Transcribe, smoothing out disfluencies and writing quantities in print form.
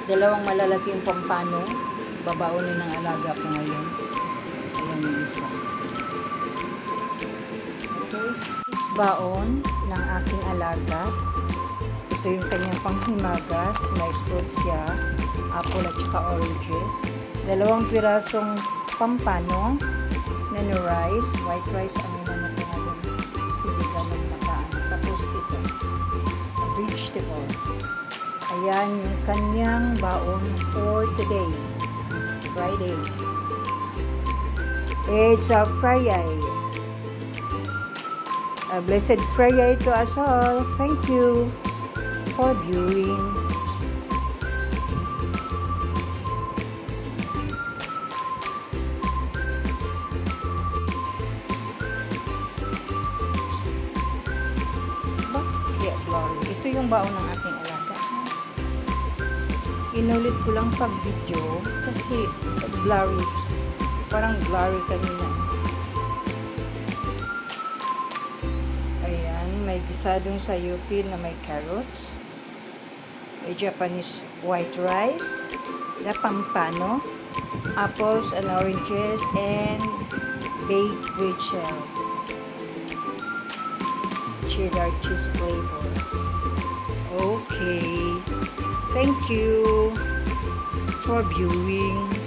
Dalawang malalaking pampano. Babaonin ng alaga ko ngayon. Ayan yung isa. Okay. Is baon ng aking alaga. Ito yung kanyang panghimagas. May fruits siya. Apple at saka oranges. Dalawang pirasong pampano na rice. White rice. Ano na natin siligan ng nakaan. Tapos ito. Vegetable. Ayan yung kanyang baon for today. Friday. It's a Friday. A blessed Friday to us all. Thank you for viewing. Kaya blurry. Ito yung baon ng aking alaga. Inulit ko lang pag video kasi blurry. Parang blurry kanina. Ayan, may gisadong sayote na may carrots. May Japanese white rice. The pampano. Apples and oranges and baked with shell. Cheddar cheese flavor. Okay. Thank you for viewing.